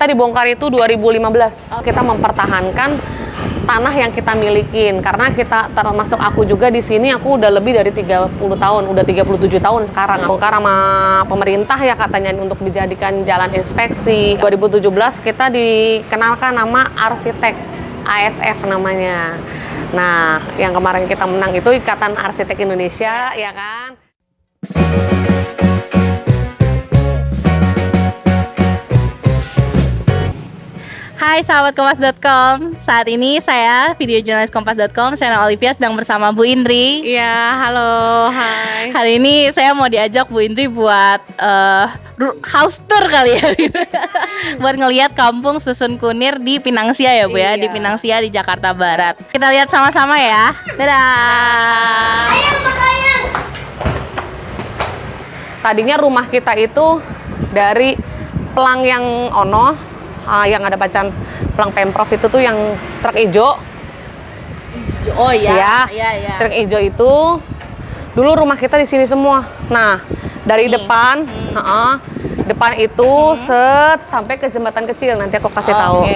Kita dibongkar itu 2015. Kita mempertahankan tanah yang kita milikin karena kita termasuk aku juga di sini aku udah lebih dari 30 tahun, udah 37 tahun sekarang. Bongkar sama pemerintah ya katanya untuk dijadikan jalan inspeksi. 2017 kita dikenalkan nama arsitek ASF namanya. Nah, yang kemarin kita menang itu Ikatan Arsitek Indonesia ya kan. Hai sahabat Kompas.com, saat ini saya video jurnalis Kompas.com, Sena Olivia sedang bersama Bu Indri. Iya, halo, hai. Hari ini saya mau diajak Bu Indri buat house tour kali ya, buat ngelihat kampung Susun Kunir di Pinangsia ya Bu ya, di Pinangsia di Jakarta Barat. Kita lihat sama-sama ya. Dadah. Tadinya rumah kita itu dari pelang yang ono. Yang ada bacaan pelang Pemprov itu tuh yang truk hijau. Oh iya, ya. Truk hijau itu dulu rumah kita di sini semua. Nah, dari depan, depan itu sampai ke jembatan kecil. Nanti aku kasih tahu.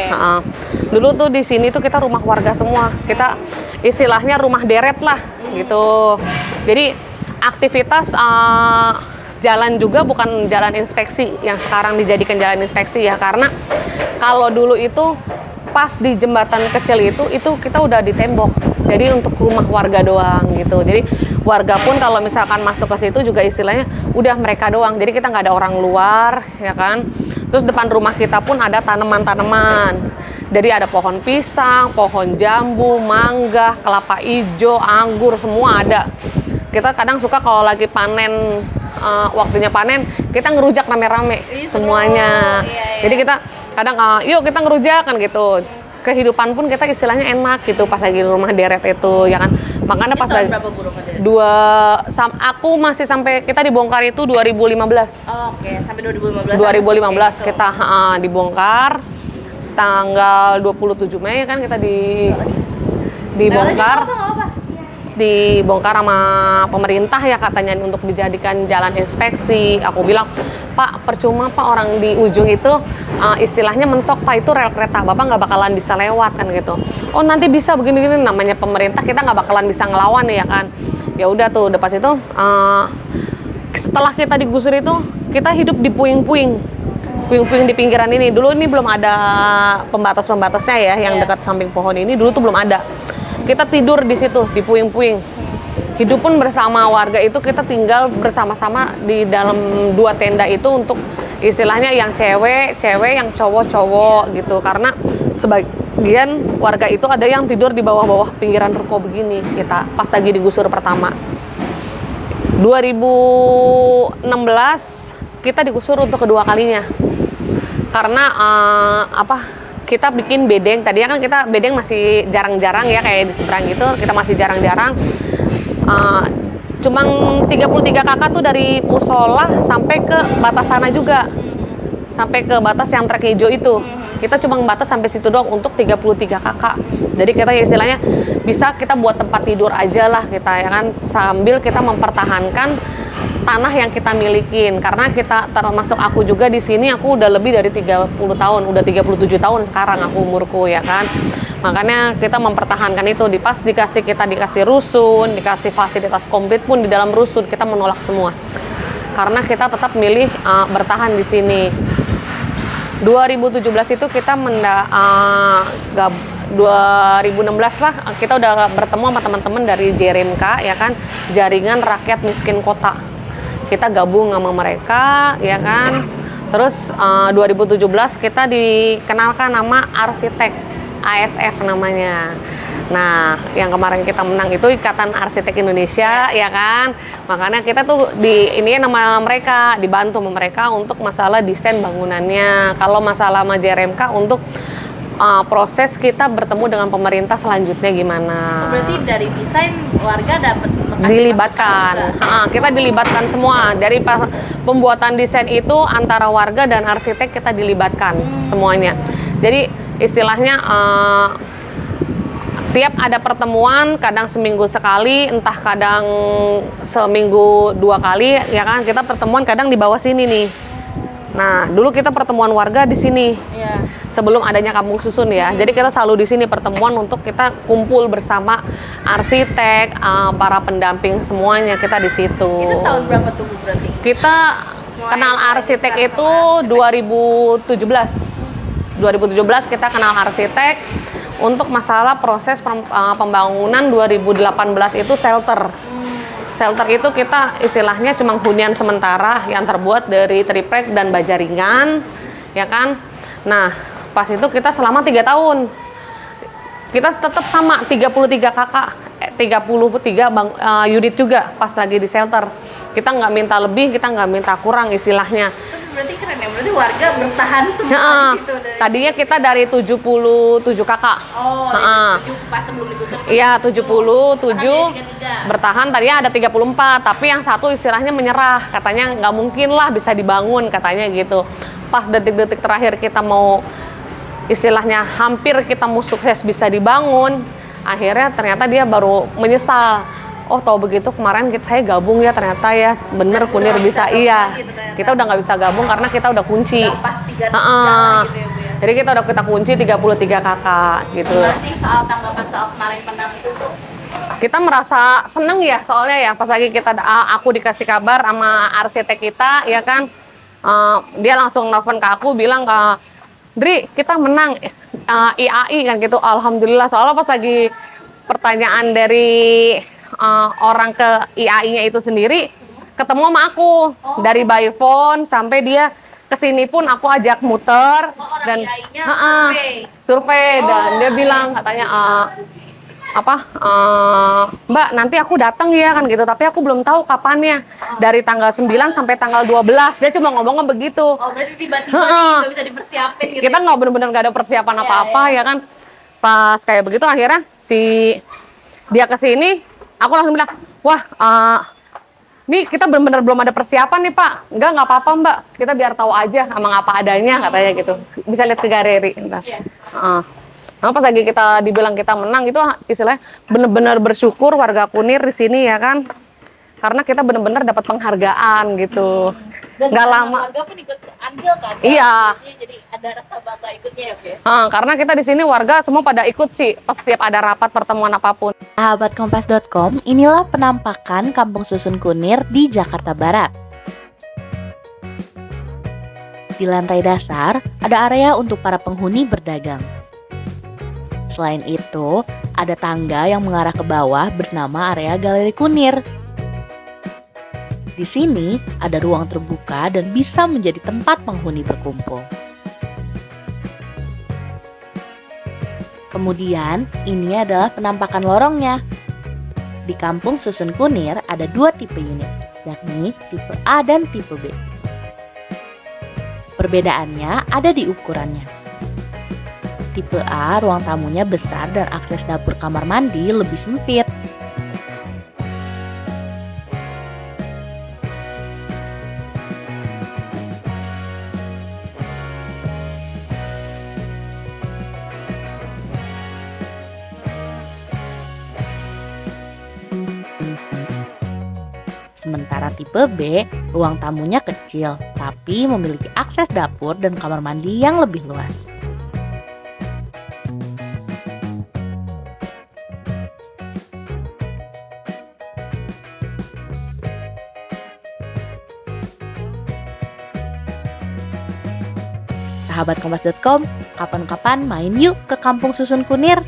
Dulu tuh di sini tuh kita rumah warga semua. Kita istilahnya rumah deret lah, gitu. Jadi aktivitas jalan juga bukan jalan inspeksi yang sekarang dijadikan jalan inspeksi ya, karena kalau dulu itu pas di jembatan kecil itu kita udah ditembok, jadi untuk rumah warga doang gitu. Jadi warga pun kalau misalkan masuk ke situ juga istilahnya udah mereka doang, jadi kita nggak ada orang luar ya kan. Terus depan rumah kita pun ada tanaman-tanaman, jadi ada pohon pisang, pohon jambu, mangga, kelapa hijau, anggur, semua ada. Kita kadang suka kalau lagi panen, waktunya panen, kita ngerujak rame-rame semuanya. Jadi kita kadang yuk kita ngerujak kan gitu. Kehidupan pun kita istilahnya enak gitu pas lagi rumah deret itu ya kan. Makanya pas lagi aku masih sampai kita dibongkar itu 2015. Oke, sampai 2015. 2015 kita dibongkar tanggal 27 Mei kan kita dibongkar. Dibongkar sama pemerintah ya katanya untuk dijadikan jalan inspeksi. Aku bilang, Pak, percuma Pak, orang di ujung itu istilahnya mentok Pak, itu rel kereta, Bapak nggak bakalan bisa lewat kan gitu. Oh nanti bisa begini-begini, namanya pemerintah, kita nggak bakalan bisa ngelawan ya kan. Ya udah tuh, udah pas itu setelah kita digusur itu kita hidup di puing-puing di pinggiran ini. Dulu ini belum ada pembatas-pembatasnya ya, yang dekat samping pohon ini dulu tuh belum ada. Kita tidur di situ, di puing-puing. Hidup pun bersama warga itu, kita tinggal bersama-sama di dalam 2 tenda itu untuk istilahnya yang cewek, yang cowok gitu. Karena sebagian warga itu ada yang tidur di bawah-bawah pinggiran ruko begini. Kita pas lagi digusur pertama. 2016 kita digusur untuk kedua kalinya. Karena kita bikin bedeng. Tadinya kan kita bedeng masih jarang-jarang ya, kayak di seberang gitu kita masih jarang-jarang. Cuma 33 kakak tuh dari musola sampai ke batas sana juga, sampai ke batas yang trek hijau itu. Kita cuma batas sampai situ doang untuk 33 kakak. Jadi kita istilahnya bisa kita buat tempat tidur aja lah kita ya kan, sambil kita mempertahankan tanah yang kita milikin karena kita termasuk aku juga di sini aku udah lebih dari 30 tahun, udah 37 tahun sekarang aku umurku ya kan. Makanya kita mempertahankan itu. Kita dikasih rusun, dikasih fasilitas komplit pun di dalam rusun kita menolak semua. Karena kita tetap milih bertahan di sini. 2017 itu kita 2016 lah kita udah bertemu sama teman-teman dari JRMK ya kan, Jaringan Rakyat Miskin Kota. Kita gabung sama mereka ya kan. Terus 2017 kita dikenalkan nama arsitek ASF namanya. Nah, yang kemarin kita menang itu Ikatan Arsitek Indonesia ya kan. Makanya kita tuh ini nama mereka, dibantu sama mereka untuk masalah desain bangunannya. Kalau masalah sama JRMK untuk proses kita bertemu dengan pemerintah selanjutnya gimana. Berarti dari desain warga dapat dilibatkan. Kita dilibatkan semua. Dari pembuatan desain itu antara warga dan arsitek kita dilibatkan semuanya. Jadi istilahnya tiap ada pertemuan, kadang seminggu sekali, entah kadang seminggu 2 kali ya kan, kita pertemuan kadang di bawah sini nih. Nah, dulu kita pertemuan warga di sini. Iya. Sebelum adanya Kampung Susun ya. Jadi kita selalu di sini pertemuan untuk kita kumpul bersama arsitek, para pendamping semuanya kita di situ. Itu tahun berapa tuh Bu berarti? Kita kenal arsitek itu 2017. 2017 kita kenal arsitek untuk masalah proses pembangunan 2018 itu shelter. Shelter itu kita istilahnya cuma hunian sementara yang terbuat dari triplek dan baja ringan, ya kan? Nah, pas itu kita selama 3 tahun. Kita tetap sama 33 kakak, 33 unit juga pas lagi di shelter. Kita nggak minta lebih, kita nggak minta kurang istilahnya. Berarti keren ya, berarti warga bertahan semua Ya, di situ. tadinya kita dari 77 kakak. Oh, dari 7 pas sebelum digusur. Iya, 77 Bertahan dari 33. bertahan, tadinya ada 34, tapi yang satu istilahnya menyerah. Katanya nggak mungkin lah bisa dibangun, katanya gitu. Pas detik-detik terakhir kita mau istilahnya hampir kita mau sukses bisa dibangun, akhirnya ternyata dia baru menyesal. Oh, tahu begitu kemarin saya gabung ya, ternyata ya bener Kunir bisa, iya. Kita udah nggak bisa gabung karena kita udah kunci. Udah pas 33 gitu ya, Bu ya. Jadi kita udah kunci 33 kakak gitu. Gimana sih soal tanggapan soal kemarin menang itu tuh? Kita merasa seneng ya, soalnya ya pas lagi aku dikasih kabar sama arsitek kita ya kan, dia langsung nelfon ke aku bilang ke Dri, kita menang IAI kan gitu. Alhamdulillah, soalnya pas lagi pertanyaan dari orang ke IAI-nya itu sendiri ketemu sama aku. Dari by phone sampai dia kesini pun aku ajak muter dan survei dan dia bilang katanya Mbak, nanti aku datang ya kan gitu, tapi aku belum tahu kapannya, dari tanggal 9 sampai tanggal 12. Dia cuma ngomongnya begitu. Oh, berarti tiba-tiba nggak bisa dipersiapin gitu. Kita nggak bener-bener nggak ada persiapan apa-apa ya kan. Pas kayak begitu akhirnya dia kesini, aku langsung bilang, wah, nih kita bener-bener belum ada persiapan nih Pak. Nggak apa-apa Mbak, kita biar tahu aja sama apa adanya katanya gitu. Bisa lihat ke galeri. Nah, pas lagi kita dibilang kita menang itu istilahnya bener-bener bersyukur warga Kunir di sini ya kan, karena kita bener-bener dapat penghargaan gitu. Dan nggak lama. Warga pun ikut andil kan? Iya. Jadi ada rasa bangga ikutnya ya, Bu ya? Karena kita di sini warga semua pada ikut sih, pas setiap ada rapat pertemuan apapun. Sahabat Kompas.com, inilah penampakan Kampung Susun Kunir di Jakarta Barat. Di lantai dasar, ada area untuk para penghuni berdagang. Selain itu, ada tangga yang mengarah ke bawah bernama area Galeri Kunir. Di sini, ada ruang terbuka dan bisa menjadi tempat penghuni berkumpul. Kemudian, ini adalah penampakan lorongnya. Di Kampung Susun Kunir ada 2 tipe unit, yakni tipe A dan tipe B. Perbedaannya ada di ukurannya. Tipe A, ruang tamunya besar dan akses dapur kamar mandi lebih sempit. Sementara tipe B, ruang tamunya kecil, tapi memiliki akses dapur dan kamar mandi yang lebih luas. Sahabat Kompas.com, kapan-kapan main yuk ke Kampung Susun Kunir.